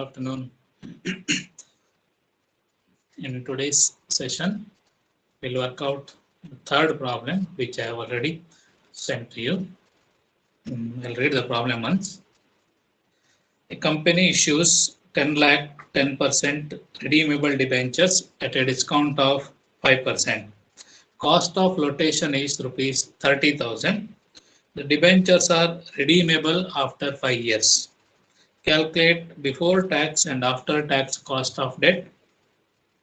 afternoon. In today's session, we'll work out the third problem, which I have already sent to you. I'll read the problem once. A company issues 10 lakh 10% redeemable debentures at a discount of 5%. Cost of flotation is rupees 30,000. The debentures are redeemable after 5 years. Calculate before tax and after tax cost of debt,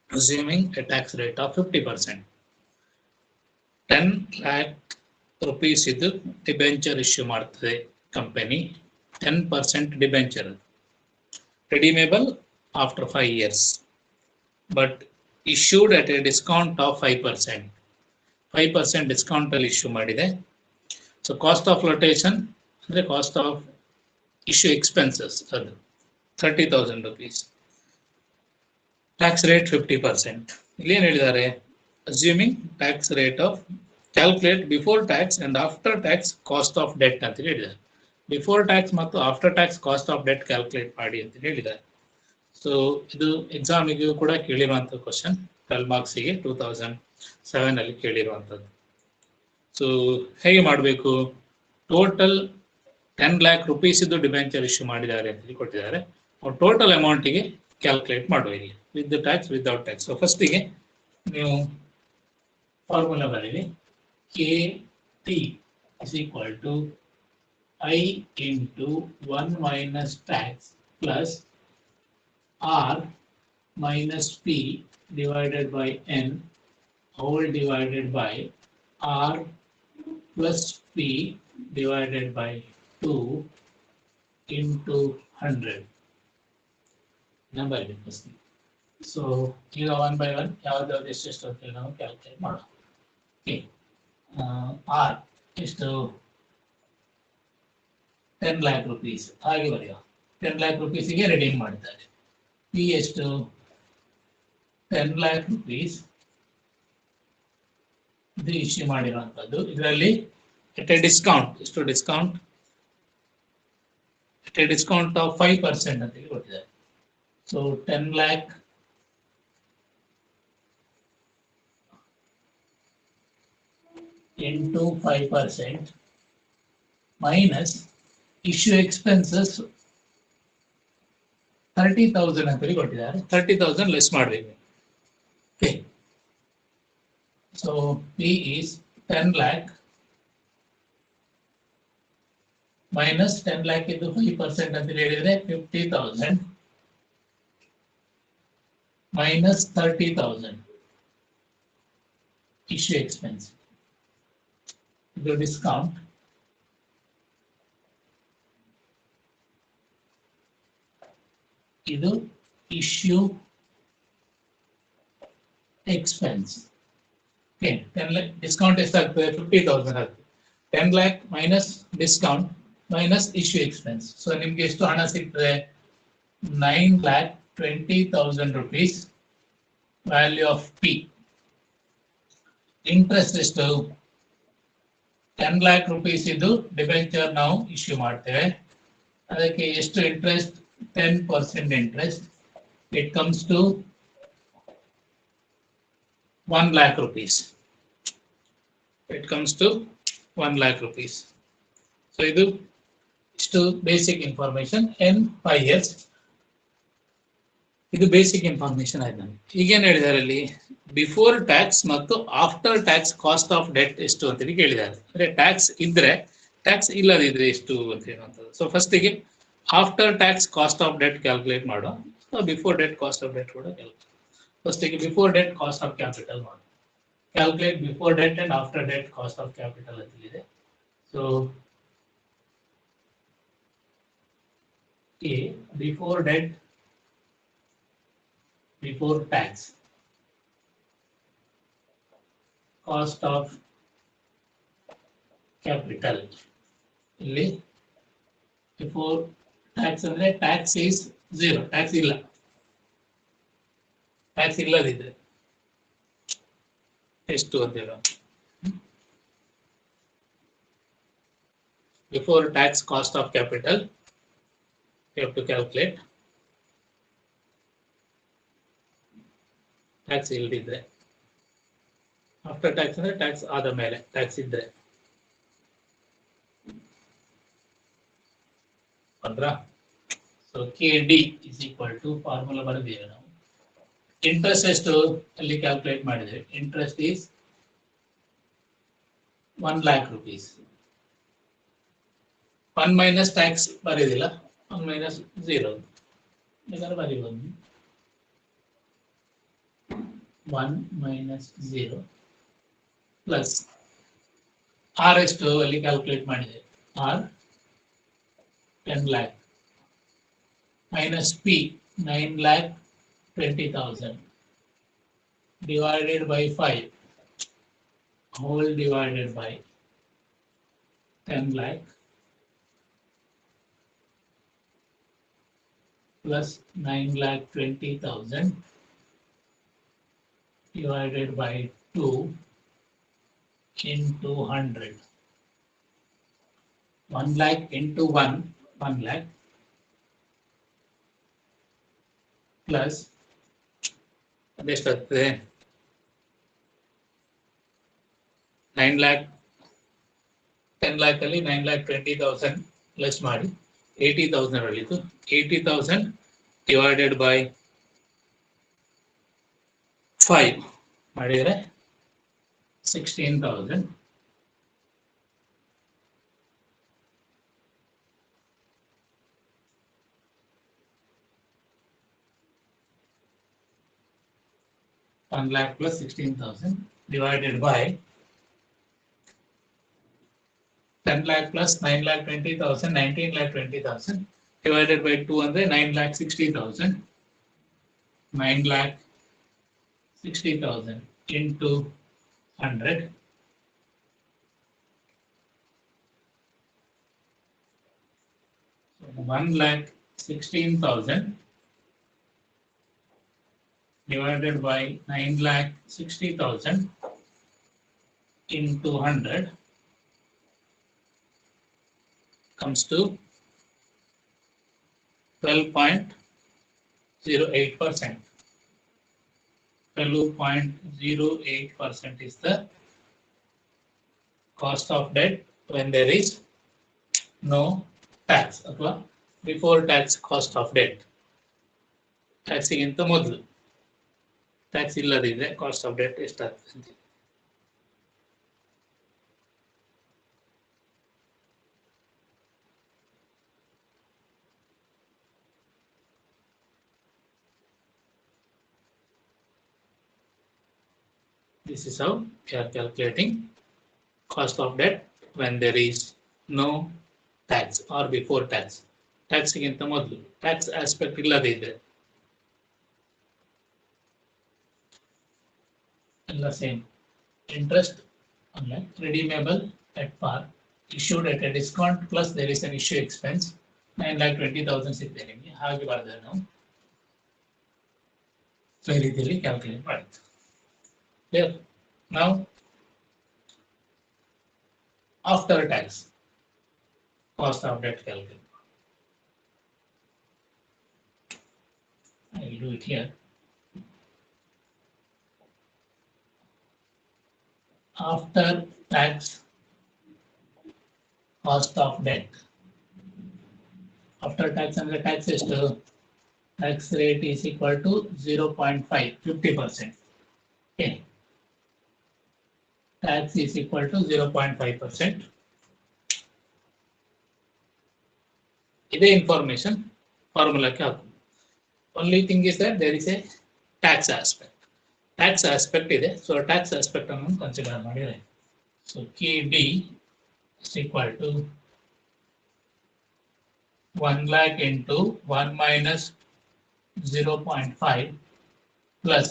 assuming a tax rate of 50%. 10 lakh rupees ಇದು debenture issue ಮಾಡ್ತದೆ company. 10% debenture redeemable after 5 years, but issued at a discount of 5%. 5% discount ಅಲ್ಲಿ issue ಮಾಡಿದೆ. So cost of flotation ಅಂದ್ರೆ cost of issue expenses ಅದು 30,000 rupees. Tax rate 50%. ಇಲ್ಲಿ ಏನು ಹೇಳಿದ್ದಾರೆ? Assuming tax rate of calculate before tax and after tax cost of debt ಅಂತ ಹೇಳಿದ್ದಾರೆ. Before tax ಮತ್ತು after tax cost of debt calculate ಮಾಡಿ ಅಂತ ಹೇಳಿದ್ದಾರೆ. ಸೊ ಇದು ಎಕ್ಸಾಮಿಗೂ ಕೂಡ ಕೇಳಿರುವಂಥ ಕ್ವಶನ್, 12 ಮಾರ್ಕ್ಸಿಗೆ 2007 ಅಲ್ಲಿ ಕೇಳಿರುವಂಥದ್ದು. ಸೊ ಹೇಗೆ ಮಾಡಬೇಕು? ಟೋಟಲ್ 10 ಲ್ಯಾಕ್ ರುಪೀಸ್ ಇದು ಡಿಬೆಂಚರ್ ಇಶ್ಯೂ ಮಾಡಿದ್ದಾರೆ ಅಂತ ಕೊಟ್ಟಿದ್ದಾರೆ. ಟೋಟಲ್ ಅಮೌಂಟಿಗೆ ಕ್ಯಾಲ್ಕುಲೇಟ್ ಮಾಡುವ ಇಲ್ಲಿ, with tax without tax. So ಫಸ್ಟಿಗೆ ನೀವು ಫಾರ್ಮುಲಾ ಬರೀರಿ. K T is equal to I into 1 minus tax plus R minus P divided by N whole divided by R plus P divided by 2 into 100. Number is so here 1 by 1 ಯಾವುದು ಎಷ್ಟು ಅಂತ ನಾವು calculate ಮಾಡೋಣ. Okay, R ಎಷ್ಟು 10 lakh rupees ಹಾಗೆ ಬರೆಯುವ. 10 lakh rupees ಗೆ redeem ಮಾಡಿದ್ದಾರೆ. ಪಿ ಎಷ್ಟು? 10 lakh rupees ಇದು ಇಶ್ಯೂ ಮಾಡಿರುವಂತದ್ದು. ಇದರಲ್ಲಿ ಎಟ್ ಎ ಡಿಸ್ಕೌಂಟ್, ಎಷ್ಟು discount? At a discount of 5% ಅಂತ ಕೊಟ್ಟಿದ್ದಾರೆ. So 10 lakh into 5% minus issue expenses 30,000 ಅಂತ ಕೊಟ್ಟಿದ್ದಾರೆ. 30,000 ಲೆಸ್ ಮಾಡಬೇಕು. Okay, so P is 10 lakh minus 10 lakh ಇದು 5% ಅಂತ ಹೇಳಿದ್ರೆ 50,000 minus 30,000 issue expense. ಇದು ಡಿಸ್ಕೌಂಟ್. ಇದು issue expense. Okay, 10 lakh discount ಎಷ್ಟಾಗ್ತದೆ? 50,000 ಆಗ್ತದೆ. 10 lakh minus discount minus issue expense. So ನಿಮ್ಗೆ ಎಷ್ಟು ಹಣ ಸಿಗ್ತದೆ? 9,20,000 rupees value of P. Interest ಎಷ್ಟು? 10 lakh rupees ಇದು ಡಿಬೆಂಚರ್ ನಾವು ಇಶ್ಯೂ ಮಾಡ್ತೇವೆ. ಅದಕ್ಕೆ ಎಷ್ಟು interest? 10% interest. It comes to 1 lakh rupees. It comes to 1 lakh rupees. So ಇದು ಇಷ್ಟು ಬೇಸಿಕ್ ಇನ್ಫಾರ್ಮೇಶನ್. n 5 years. ಇದು ಬೇಸಿಕ್ ಇನ್ಫಾರ್ಮೇಶನ್ ಆಯ್ತು ನಮಗೆ. ಈಗೇನು ಹೇಳಿದ್ದಾರೆ ಅಲ್ಲಿ? ಬಿಫೋರ್ ಟ್ಯಾಕ್ಸ್ ಮತ್ತು after tax cost of debt ಎಷ್ಟು ಅಂತೇಳಿ ಕೇಳಿದ್ದಾರೆ. ಅಂದ್ರೆ ಟ್ಯಾಕ್ಸ್ ಇದ್ರೆ, ಟ್ಯಾಕ್ಸ್ ಇಲ್ಲದಿದ್ರೆ ಎಷ್ಟು ಅಂತ ಹೇಳುವಂಥದ್ದು. ಸೊ ಫಸ್ಟಿಗೆ after tax cost of debt calculate ಮಾಡುವ. Before debt cost of debt ಕೂಡ ಕ್ಯಾಲ್ಕುಲೇಟ್. ಫಸ್ಟಿಗೆ before debt cost of capital ಮಾಡುವ. Calculate before debt and after debt cost of capital ಅಂತಿದೆ. So before debt before tax cost of capital. ಇಲ್ಲಿ before tax ಅಂದ್ರೆ tax is 0, tax ಇಲ್ಲ. Tax ಇಲ್ಲದಿದ್ರೆ ಎಷ್ಟು ಅಂತ ಹೇಳುವ. Before tax cost of capital you have to calculate tax ಇಲ್ದಿದ್ರೆ. After tax ಅಂದ್ರೆ ಟ್ಯಾಕ್ಸ್ ಆದ ಮೇಲೆ, ಟ್ಯಾಕ್ಸ್ ಇದ್ರೆ ಅಲ್ವಾ. So K D is equal to formula ಬರೆದಿದ್ದೇವೆ ನಾವು. ಇಂಟ್ರೆಸ್ಟ್ ಎಷ್ಟು ಅಲ್ಲಿ ಕ್ಯಾಲ್ಕುಲೇಟ್ ಮಾಡಿದ್ರೆ, interest is 1 lakh rupees. 1 minus tax ಬರೆದಿಲ್ಲ, 1 minus 0 ಬೇಕಾದ್ರೆ ಬರೀಬಹುದು. 1 minus 0 ಪ್ಲಸ್ ಆರ್ ಎಷ್ಟು ಅಲ್ಲಿ ಕ್ಯಾಲ್ಕುಲೇಟ್ ಮಾಡಿದೆ, R 10 lakh minus P 9,20,000 divided by 5 whole divided by 10 lakh plus 9,20,000 divided by 2 into 100. 1 lakh into 1 lakh plus ಅದೆಷ್ಟಾಗ್ತದೆ, 9 lakh 10 lakh ಅಲ್ಲಿ 9,20,000 plus ಮಾಡಿ 80,000 ಅಲ್ಲಿತ್ತು. 80,000 divided by 5 ಮಾಡಿದರೆ 16,000. $1 lakh plus 16,000 divided by 10 lakh plus 9,20,000, 19,20,000 divided by 2 ಅಂದ್ರೆ 9,60,000. 9,60,000 into 100. So 1,16,000 divided by 9,60,000 into 100 comes to 12.08%. 12.08% is the cost of debt when there is no tax, ಅಥವಾ before tax cost of debt. Tax ಗಿಂತ ಮೊದಲು, tax ಇಲ್ಲದಿದ್ರೆ cost of debt ಎಷ್ಟಾಗ್ತದೆ. This is how we are calculating cost of debt when there is no tax or before tax. Tax ಗಿಂತ ಮೊದಲು, tax aspect ಇಲ್ಲದಿದ್ರೆ ಎಲ್ಲ same. Interest online redeemable at par issued at a discount plus there is an issue expense 9,20,000 ಸಿಗ್ತದೆ ನಿಮಗೆ. ಹಾಗೆ ಬರೆದ್ರೆ ನಾವು ಈ ರೀತಿಯಲ್ಲಿ ಕ್ಯಾಲ್ಕುಲೇಟ್ ಮಾಡಿದ್ದು. Clear? Now after tax cost of debt calculation. I will do it here. After tax cost of debt. After tax and the tax is to tax rate is equal to 0.5, 50%. Okay. Tax is equal to 0.5%. This information formula ke haku. Only thing is that there is a tax aspect. Tax aspect ಇದೆ, so tax aspect ಅನ್ನು consider ಮಾಡಿದ್ರೆ, so KD is equal to 1 lakh into 1 minus 0.5 plus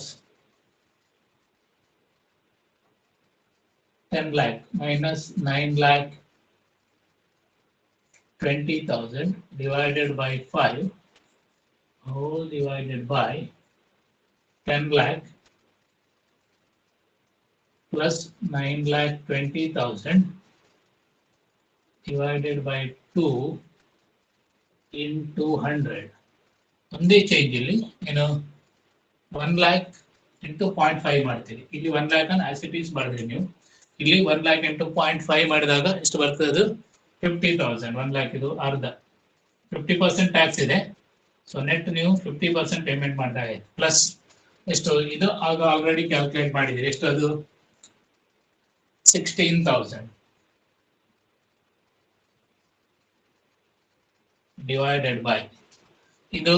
10 lakh minus 9,20,000 divided by 5 whole divided by 10 lakh plus 9,20,000 divided by 2 into 100. ಒಂದೇ change ಇಲ್ಲಿ ಏನು 1 lakh into 0.5 ಮಾಡ್ತೀರಿ. ಇಲ್ಲಿ 1 lakh ಅನ್ನು as it is ಮಾಡಿದ್ರಿ ನೀವು. ಇಲ್ಲಿ 1 lakh ಇಂಟು 0.5 ಮಾಡಿದಾಗ ಎಷ್ಟು ಬರ್ತದೆ? ಅದು 50,000. 1 lakh ಇದು ಅರ್ಧ. 50% ಟ್ಯಾಕ್ಸ್ ಇದೆ. ಸೊ ನೆಟ್ ನೀವು 50% ಪೇಮೆಂಟ್ ಮಾಡಿದಾಗ ಪ್ಲಸ್ ಎಷ್ಟು ಇದು ಆಗ ಆಲ್ರೆಡಿ ಕ್ಯಾಲ್ಕುಲೇಟ್ ಮಾಡಿದಿರಿ. ಎಷ್ಟು ಅದು? 16,000 ಡಿವೈಡೆಡ್ ಬೈ ಇದು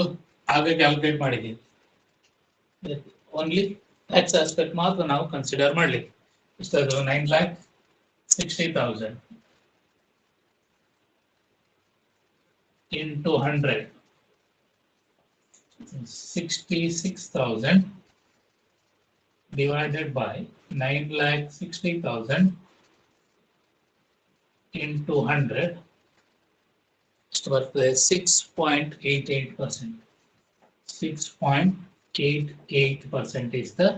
ಆಗ ಕ್ಯಾಲ್ಕುಲೇಟ್ ಮಾಡಿದ್ದೀವಿ. ಓನ್ಲಿ ಟ್ಯಾಕ್ಸ್ ಆಸ್ಪೆಕ್ಟ್ ಮಾತ್ರ ನಾವು ಕನ್ಸಿಡರ್ ಮಾಡಲಿಕ್ಕೆ. ಎಷ್ಟದು? 9,60,000 into 100, 66,000 divided by 9,60,000 into 100. ಎಷ್ಟು ಬರ್ತದೆ? 6.88%. 6.88% is the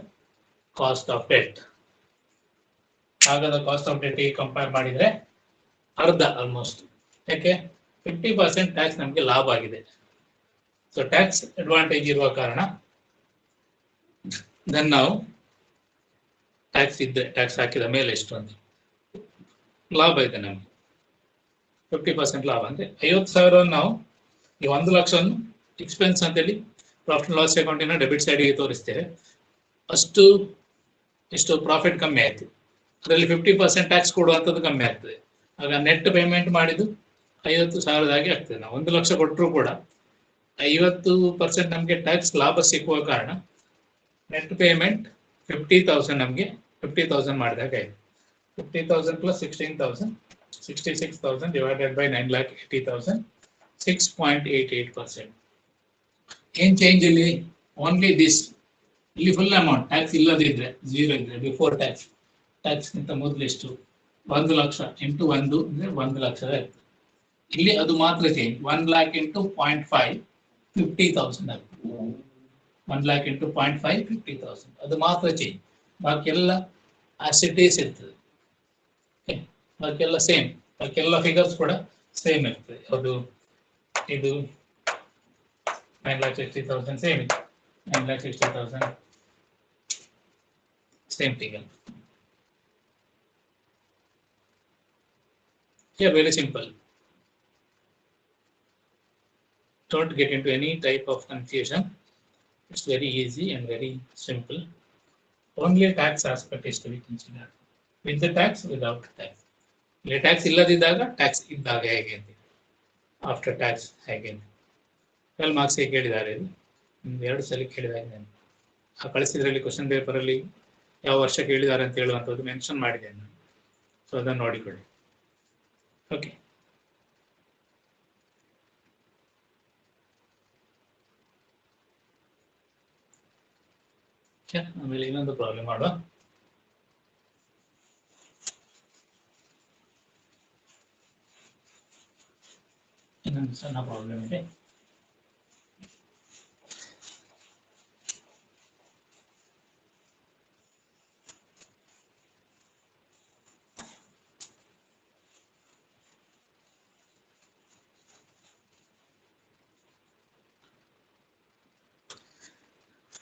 cost of debt. ಆಗದ ಕಾಸ್ಟ್ ಆಫ್ ಡೆಟ್ ಕಂಪೇರ್ ಮಾಡಿದ್ರೆ ಅರ್ಧ ಆಲ್ಮೋಸ್ಟ್. ಯಾಕೆ? 50% ಟ್ಯಾಕ್ಸ್ ನಮಗೆ ಲಾಭ ಆಗಿದೆ. ಸೊ ಟ್ಯಾಕ್ಸ್ ಅಡ್ವಾಂಟೇಜ್ ಇರುವ ಕಾರಣ ದೆನ್ ನಾವು ಟ್ಯಾಕ್ಸ್ ಹಾಕಿದ ಮೇಲೆ ಎಷ್ಟು ಅಂತ ಲಾಭ ಇದೆ ನಮಗೆ. 50% ಲಾಭ ಅಂದ್ರೆ 50,000 ನಾವು ಈ 1 ಲಕ್ಷ ಎಕ್ಸ್ಪೆನ್ಸ್ ಅಂತೇಳಿ ಪ್ರಾಫಿಟ್ ಲಾಸ್ ಅಕೌಂಟಿನ ಡೆಬಿಟ್ ಸೈಡ್ಗೆ ತೋರಿಸ್ತೇವೆ. ಅಷ್ಟು ಎಷ್ಟು ಪ್ರಾಫಿಟ್ ಕಮ್ಮಿ ಆಯ್ತು, ಅದರಲ್ಲಿ 50% ಟ್ಯಾಕ್ಸ್ ಕೊಡುವಂಥದ್ದು ಕಮ್ಮಿ ಆಗ್ತದೆ. ಆಗ ನೆಟ್ ಪೇಮೆಂಟ್ ಮಾಡಿದ್ದು 50,000 ಆಗಿ ಆಗ್ತದೆ. ನಾವು 1 ಲಕ್ಷ ಕೊಟ್ಟರು ಕೂಡ 50% ನಮಗೆ ಟ್ಯಾಕ್ಸ್ ಲಾಭ ಸಿಕ್ಕುವ ಕಾರಣ ನೆಟ್ ಪೇಮೆಂಟ್ 50,000 ನಮಗೆ 50,000 ಮಾಡಿದಾಗ ಆಯ್ತು. 50,000 ಪ್ಲಸ್ 16,000, 66,000 divided by 9,80,000, 6.88%. ಏನ್ ಚೇಂಜ್ ಇಲ್ಲಿ? Only this. ಇಲ್ಲಿ ಫುಲ್ ಅಮೌಂಟ್ ಟ್ಯಾಕ್ಸ್ ಇಲ್ಲದಿದ್ರೆ 0 ಇದ್ರೆ ಬಿಫೋರ್ ಟ್ಯಾಕ್ಸ್, ಟ್ಯಾಕ್ಸ್ಗಿಂತ ಮೊದಲು ಎಷ್ಟು? 1 ಲಕ್ಷ ಇಂಟು 1 ಅಂದ್ರೆ 1 ಲಕ್ಷದ ಆಗ್ತದೆ. ಇಲ್ಲಿ ಅದು ಮಾತ್ರ ಚೇಂಜ್. 1 lakh ಇಂಟು 0.5 50,000 ಆಗ್ತದೆ. 1 lakh ಇಂಟು 0.5 50,000 ಅದು ಮಾತ್ರ ಚೇಂಜ್. ಬಾಕಿ ಎಲ್ಲ ಆಸ್ ಇಟ್ ಈಸ್ ಇರ್ತದೆ. ಬಾಕಿ ಎಲ್ಲ ಸೇಮ್. ಬಾಕಿ ಎಲ್ಲ ಫಿಗರ್ಸ್ ಕೂಡ ಸೇಮ್ ಇರ್ತದೆ. ಅದು ಇದು 9,60,000 ಸೇಮ್ ಇದೆ. 9,60,000 same figure. Yeah, very simple. Don't get into any type of confusion. It's very easy and very simple. Only tax aspect is to be considered. With the tax, without tax. ಇಲ್ಲಿ tax ಇಲ್ಲದಿದ್ದಾಗ tax ಇದ್ದಾಗ ಹೇಗೆ ಅಂತ, after tax ಹೇಗೆ ಅಂತ 12 marks ಕೇಳಿದ್ದಾರೆ. ಇದು 2 ಸಲ ಕೇಳಿದಾಗ ನಾನು ಆ ಕಳಿಸಿದ್ರಲ್ಲಿ ಕ್ವಶನ್ ಪೇಪರಲ್ಲಿ ಯಾವ ವರ್ಷ ಕೇಳಿದ್ದಾರೆ ಅಂತ ಹೇಳುವಂಥದ್ದು ಮೆನ್ಷನ್ ಮಾಡಿದ್ದೇನೆ ನಾನು. ಸೊ ಅದನ್ನು ನೋಡಿಕೊಳ್ಳಿ. ಓಕೆ, ಆಮೇಲೆ ಇನ್ನೊಂದು ಪ್ರಾಬ್ಲಮ್ ಮಾಡುವ. ಇನ್ನೊಂದು ಸಣ್ಣ ಪ್ರಾಬ್ಲಮ್ ಇದೆ.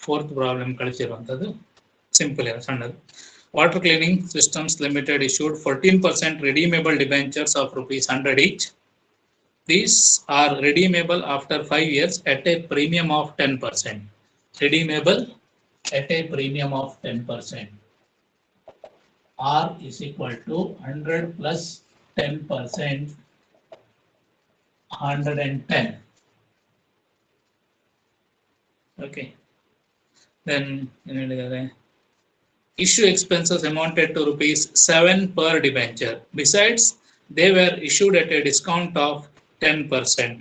ಫೋರ್ತ್ ಪ್ರಾಬ್ಲಮ್ ಕಳಿಸಿರುವಂಥದ್ದು ಸಿಂಪಲ್ ಇದೆ, ಸಣ್ಣದು. Water cleaning systems limited issued 14% redeemable debentures of ₹100 each. These are redeemable after 5 years at a premium of 10%. Redeemable at a premium of 10%. R is equal to 100 plus 10%, 110. Okay. Then issue expenses amounted to ₹7 per debenture. Besides, they were issued at a discount of 10%.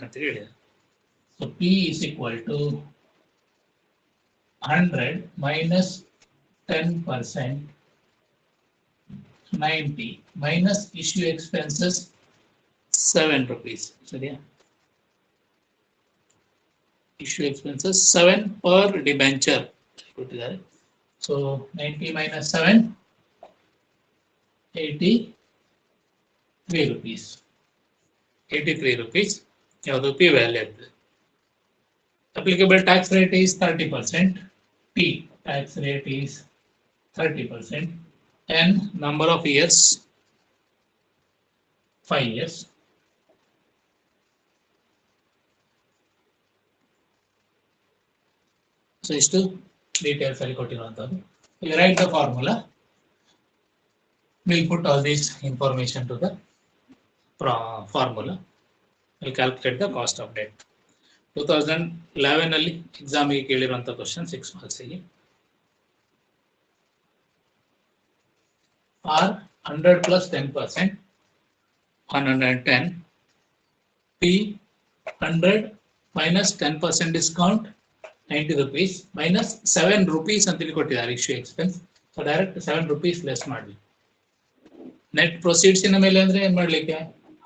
So P is equal to 100 minus 10%, 90 minus issue expenses ₹7. So yeah, issue expenses 7 per debenture. So 90 minus 7, 83 rupees. 83 rupees. ಯಾವುದು P value. Applicable tax rate is 30%. P tax rate is 30%, and number of years 5 years. So ಇಷ್ಟು details ಅಲ್ಲಿ ಕೊಟ್ಟಿರುವಂತದ್ದು. You write the formula. We'll put all this information to the formula. We'll calculate the cost of debt. 2011 ಅಲ್ಲಿ exam ಗೆ ಕೇಳಿರುವಂತ question 6 marks ಗೆ. R 100 plus 10%, 110. P 100 minus 10% discount, 90 rupees minus 7 rupees ಅಂತ ಕೊಟ್ಟಿದ್ದಾರೆ issue expense. So direct 7 rupees less ಮಾಡಿ. Net proceeds ಇನ ಮೇಲೆ ಅಂದ್ರೆ ಏನ್ ಮಾಡ್ಲಿಕ್ಕೆ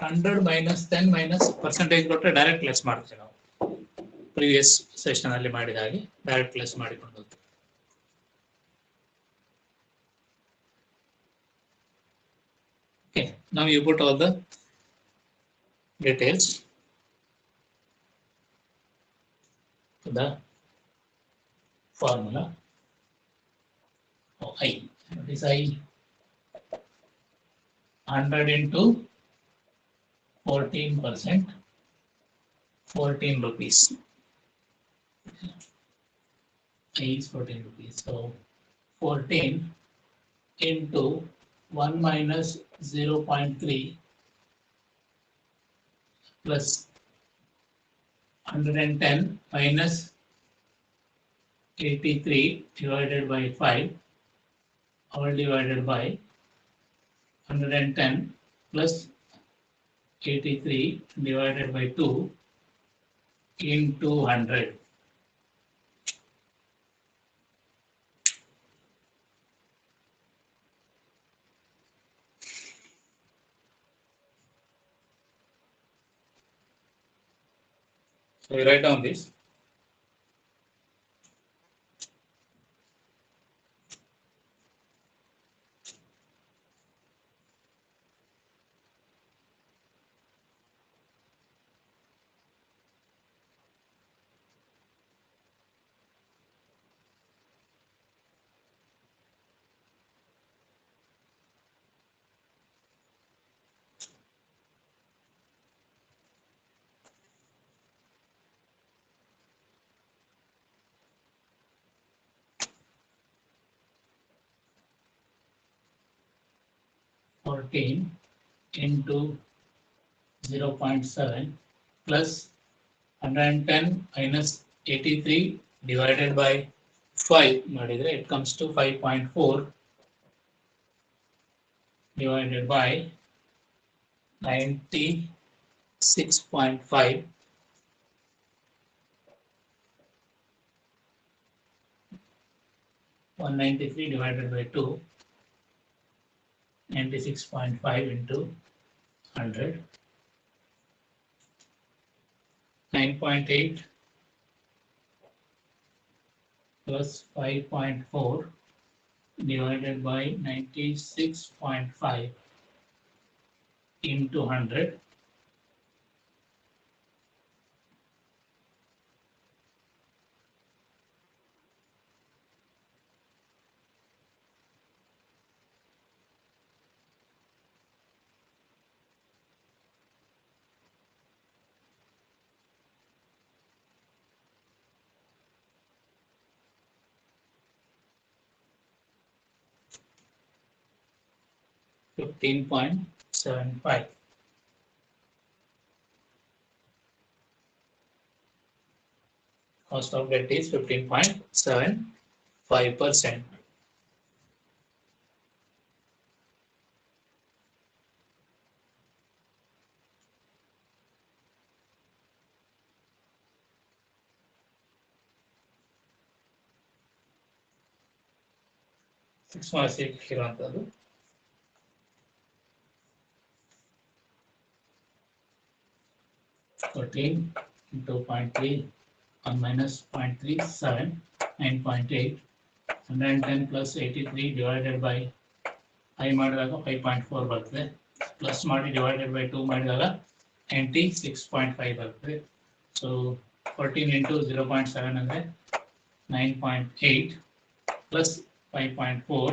100 minus 10 minus ಪರ್ಸೆಂಟೇಜ್ ಕೊಟ್ಟರೆ ಡೈರೆಕ್ಟ್ ಲೆಸ್ ಮಾಡ್ತೀವಿ ನಾವು. ಪ್ರೀವಿಯಸ್ ಸೆಷನ್ ಅಲ್ಲಿ ಮಾಡಿದ ಹಾಗೆ ಡೈರೆಕ್ಟ್ ಲೆಸ್ ಮಾಡಿಕೊಂಡು ಹೋಗ್ತೀವಿ. Okay, now you put all the details to the formula. I, what is I? 100 into 14%, 14 rupees. I is 14 rupees. So 14 into 1 minus 0.3 plus 110 minus 83 divided by 5, all divided by 110 plus 83 divided by 2 into 100. So we write down this. Into 0.7 plus 110 minus 83 divided by 5 ಮಾಡಿದ್ರೆ it comes to 5.4 divided by 96.5 193 divided by 2 96.5 into 100, 9.8 plus 5.4 divided by 96.5 into 100, $15.75. Cost of debt is 15.75%. Six marks ಇರುವಂತದ್ದು. into 0.3, 1 minus 0.37, 9.8, 110 plus 83 divided by I ಮಾಡಿದಾಗ 5.4 ಬರ್ತದೆ, plus ಮಾಡಿ divided by 2 ಮಾಡಿದಾಗ 96.5 ಬರ್ತದೆ. So 14 into 0.7 ಅಂದ್ರೆ 9.8 plus 5.4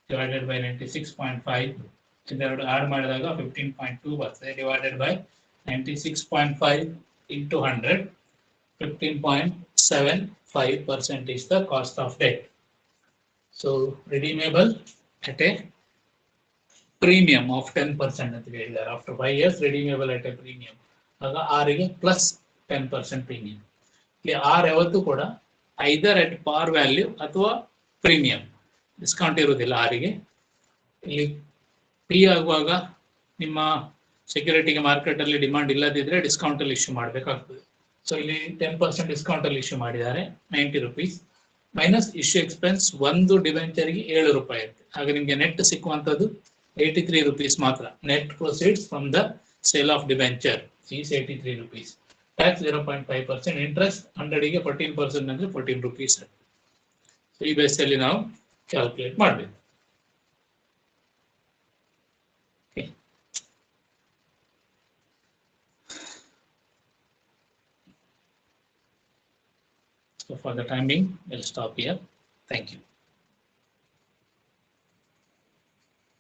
divided by 96.5 ಇದೆರಡು add ಮಾಡಿದಾಗ 15.2 ಬರ್ತದೆ divided by 96.5 into 100 15.75% is the cost of debt. So redeemable at a premium of 10% ಅಂತ ಹೇಳಿದ್ದಾರೆ. After 5 years redeemable at a premium. ಆಗ R ಗೆ plus 10% premium. ಇಲ್ಲಿ R ಯಾವತ್ತೂ ಕೂಡ either at par value ಅಥವಾ ಪ್ರೀಮಿಯಂ ಡಿಸ್ಕೌಂಟ್ ಇರುವುದಿಲ್ಲ R ಗೆ. ಇಲ್ಲಿ ಪಿ ಆಗುವಾಗ ನಿಮ್ಮ ಸೆಕ್ಯೂರಿಟಿಗೆ ಮಾರ್ಕೆಟ್ ಅಲ್ಲಿ ಡಿಮಾಂಡ್ ಇಲ್ಲದಿದ್ರೆ ಡಿಸ್ಕೌಂಟ್ ಅಲ್ಲಿ ಇಶ್ಯೂ ಮಾಡಬೇಕಾಗ್ತದೆ. ಸೊ ಇಲ್ಲಿ 10% ಡಿಸ್ಕೌಂಟ್ ಅಲ್ಲಿ ಇಶ್ಯೂ ಮಾಡಿದ್ದಾರೆ 90 rupees ಮೈನಸ್ ಇಶ್ಯೂ ಎಕ್ಸ್ಪೆನ್ಸ್ ಒಂದು ಡಿಬೆಂಚರ್ಗೆ 7 ರೂಪಾಯಿ ಇರುತ್ತೆ. ಆಗ ನಿಮಗೆ ನೆಟ್ ಸಿಕ್ಕುವಂತದ್ದು 83 rupees ಮಾತ್ರ. Net proceeds from the sale of debenture is 83 rupees. Tax 0.5%, interest 100 ಗೆ 14% ಅಂದ್ರೆ 14 rupees. ಸೊ ಈ ಬೇಸಲ್ಲಿ ನಾವು ಕ್ಯಾಲ್ಕುಲೇಟ್ ಮಾಡಬೇಕು. So for the time being, we'll stop here. Thank you.